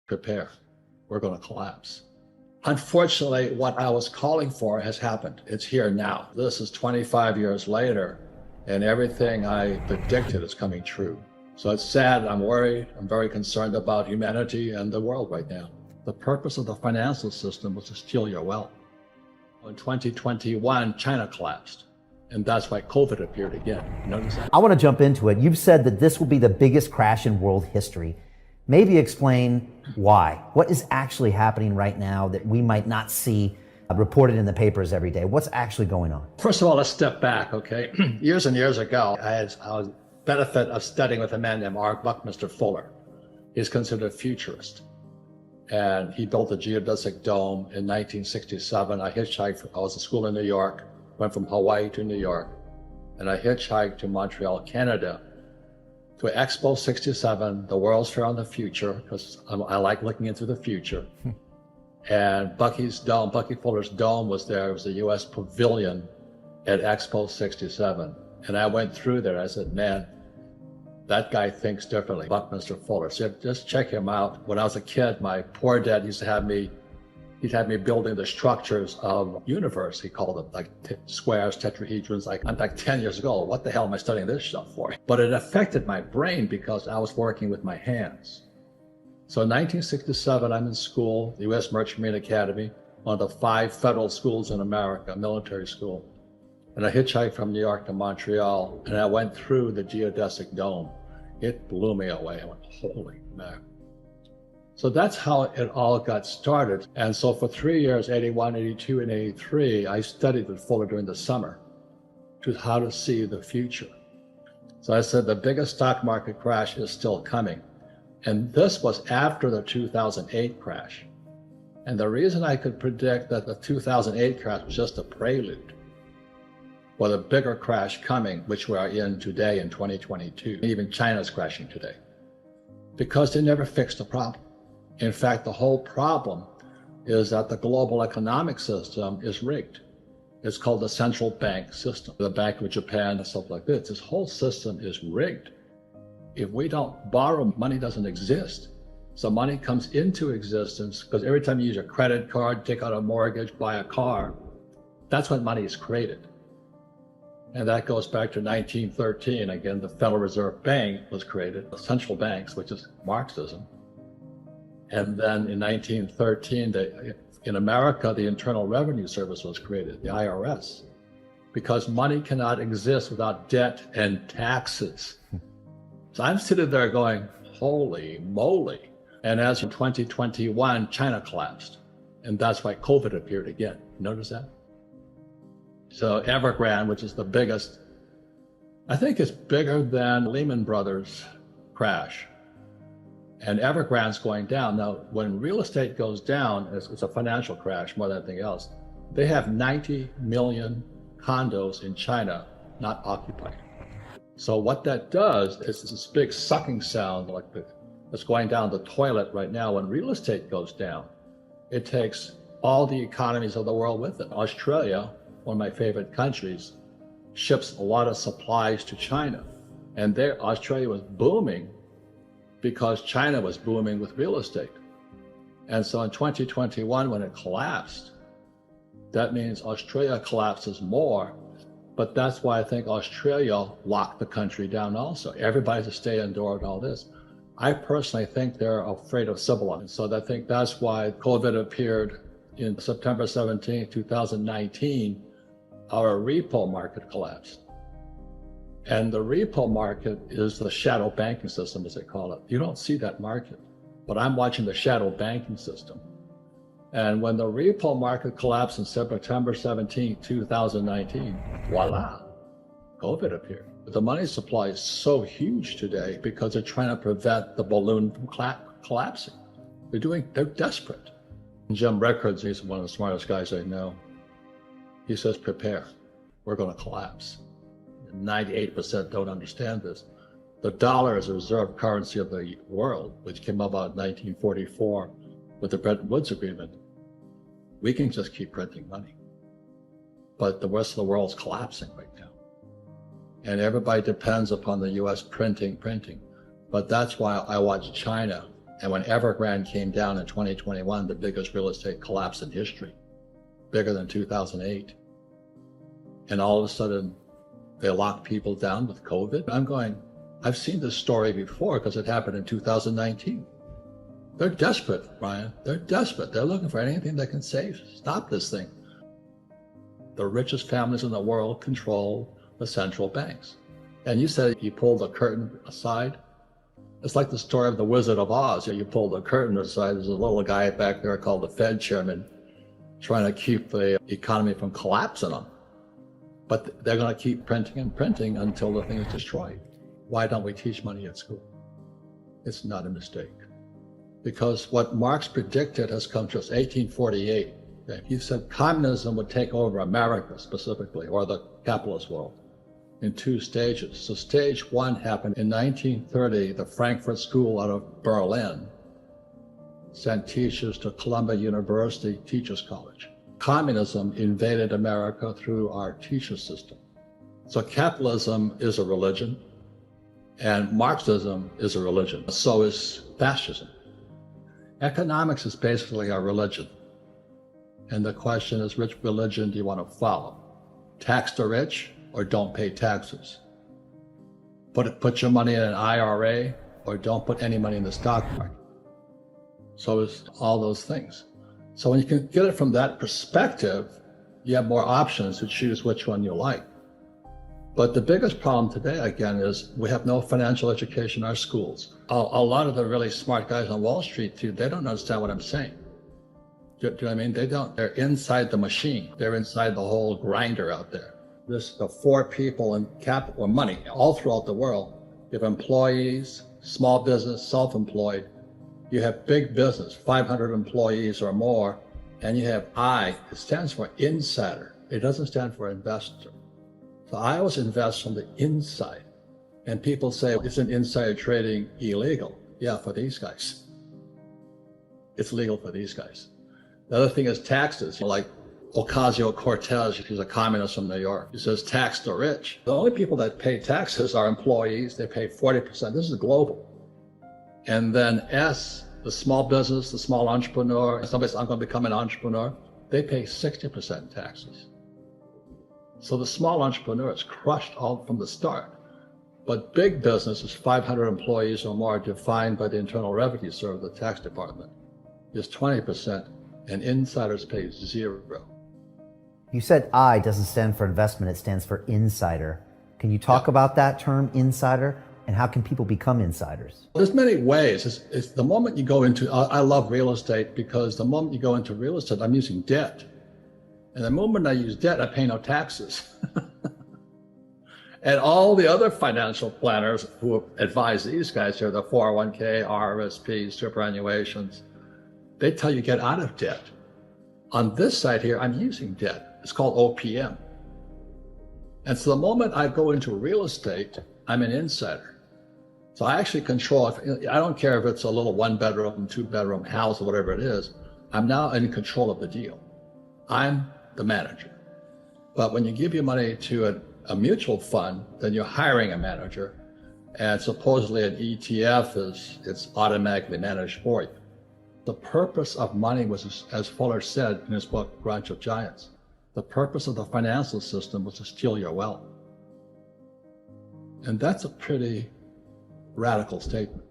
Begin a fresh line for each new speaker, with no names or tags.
prepare. We're going to collapse. Unfortunately, what I was calling for has happened. It's here now. This is 25 years later, and everything I predicted is coming true. So it's sad, I'm worried, I'm very concerned about humanity and the world right now. The purpose of the financial system was to steal your wealth. In 2021, China collapsed, and that's why COVID appeared again. Notice that?
I want to jump into it. You've said that this will be the biggest crash in world history. Maybe explain why. What is actually happening right now that we might not see reported in the papers every day? What's actually going on?
First of all, let's step back, okay? Years and years ago, I was benefit of studying with a man named Bucky Fuller. He's considered a futurist. And he built the geodesic dome in 1967. I hitchhiked, I was at school in New York, went from Hawaii to New York, and I hitchhiked to Montreal, Canada, to Expo 67, the World's Fair on the Future, because I like looking into the future. And Bucky Fuller's dome was there. It was the US Pavilion at Expo 67. And I went through there. I said, man, that guy thinks differently, Buckminster Fuller. So just check him out. When I was a kid, my poor dad used to have me, he'd have me building the structures of universe. He called them like squares, tetrahedrons. I'm like 10 years ago. What the hell am I studying this stuff for? But it affected my brain because I was working with my hands. So in 1967, I'm in school, the U.S. Merchant Marine Academy, one of the 5 federal schools in America, military school. And I hitchhiked from New York to Montreal, and I went through the geodesic dome. It blew me away. I went, holy man. So that's how it all got started. And so for 3 years, 81, 82, and 83, I studied with Fuller during the summer to how to see the future. So I said the biggest stock market crash is still coming. And this was after the 2008 crash. And the reason I could predict that the 2008 crash was just a prelude for the bigger crash coming, which we are in today in 2022. Even China's crashing today because they never fixed the problem. In fact, the whole problem is that the global economic system is rigged. It's called the central bank system. The Bank of Japan and stuff like this. This whole system is rigged. If we don't borrow, money doesn't exist. So money comes into existence because every time you use your credit card, take out a mortgage, buy a car, that's when money is created. And that goes back to 1913. Again, the Federal Reserve Bank was created, the central banks, which is Marxism. And then in 1913, in America, the Internal Revenue Service was created, the IRS, because money cannot exist without debt and taxes. So I'm sitting there going, holy moly. And as in 2021, China collapsed. And that's why COVID appeared again. Notice that? So Evergrande, which is the biggest, I think it's bigger than Lehman Brothers crash. And Evergrande's going down. Now, when real estate goes down, it's a financial crash more than anything else. They have 90 million condos in China not occupied. So what that does is this big sucking sound like that's going down the toilet right now. When real estate goes down, it takes all the economies of the world with it. Australia, one of my favorite countries, ships a lot of supplies to China. And there, Australia was booming because China was booming with real estate. And so in 2021, when it collapsed, that means Australia collapses more. But that's why I think Australia locked the country down also. Everybody's to stay indoor and all this. I personally think they're afraid of civil unrest. So I think that's why COVID appeared in September 17, 2019. Our repo market collapsed. And the repo market is the shadow banking system, as they call it. You don't see that market, but I'm watching the shadow banking system. And when the repo market collapsed in September 17, 2019, voila, COVID appeared. But the money supply is so huge today because they're trying to prevent the balloon from collapsing. They're desperate. Jim Rickards, he's one of the smartest guys I know. He says, prepare, we're going to collapse. 98% don't understand this. The dollar is a reserve currency of the world, which came about in 1944 with the Bretton Woods Agreement. We can just keep printing money. But the rest of the world's collapsing right now. And everybody depends upon the US printing. But that's why I watch China And when Evergrande came down in 2021, the biggest real estate collapse in history, bigger than 2008. And all of a sudden, they locked people down with COVID. I'm going, I've seen this story before because it happened in 2019. They're desperate, Brian. They're desperate. They're looking for anything that can stop this thing. The richest families in the world control the central banks. And you said you pulled the curtain aside. It's like the story of the Wizard of Oz. You pull the curtain aside, there's a little guy back there called the Fed chairman trying to keep the economy from collapsing them. But they're going to keep printing and printing until the thing is destroyed. Why don't we teach money at school? It's not a mistake. Because what Marx predicted has come true. 1848. Okay? He said communism would take over America specifically, or the capitalist world, in 2 stages. So stage 1 happened in 1930. The Frankfurt School out of Berlin sent teachers to Columbia University Teachers College. Communism invaded America through our teacher system. So capitalism is a religion, and Marxism is a religion. So is fascism. Economics is basically a religion. And the question is, which religion do you want to follow? Tax the rich or don't pay taxes? Put your money in an IRA or don't put any money in the stock market. So it's all those things. So when you can get it from that perspective, you have more options to choose which one you like. But the biggest problem today, again, is we have no financial education in our schools. A lot of the really smart guys on Wall Street, too, they don't understand what I'm saying. Do you know what I mean? They don't. They're inside the machine. They're inside the whole grinder out there. The 4 people in capital or money all throughout the world. You have employees, small business, self-employed. You have big business, 500 employees or more, and you have I. It stands for insider. It doesn't stand for investor. So I always invest from the inside. And people say, isn't insider trading illegal? Yeah, for these guys. It's legal for these guys. The other thing is taxes. Like Ocasio-Cortez, she's a communist from New York. She says tax the rich. The only people that pay taxes are employees. They pay 40%. This is global. And then S, the small business, the small entrepreneur, somebody's, I'm going to become an entrepreneur, they pay 60% taxes. So the small entrepreneur is crushed all from the start. But big business is 500 employees or more, defined by the Internal Revenue Service, the tax department, is 20%, and insiders pay 0.
You said I doesn't stand for investment, it stands for insider. Can you talk about that term, insider, and how can people become insiders?
There's many ways. It's the moment you go into, I love real estate because the moment you go into real estate, I'm using debt. And the moment I use debt, I pay no taxes. And all the other financial planners who advise these guys here, the 401k, RRSPs, superannuations, they tell you get out of debt. On this side here, I'm using debt. It's called OPM. And so the moment I go into real estate, I'm an insider. So I actually control, I don't care if it's a little 1-bedroom, 2-bedroom house or whatever it is, I'm now in control of the deal. I'm the manager. But when you give your money to a mutual fund, then you're hiring a manager, and supposedly an ETF it's automatically managed for you. The purpose of money was, as Fuller said in his book, Grunch of Giants, the purpose of the financial system was to steal your wealth. And that's a pretty radical statement.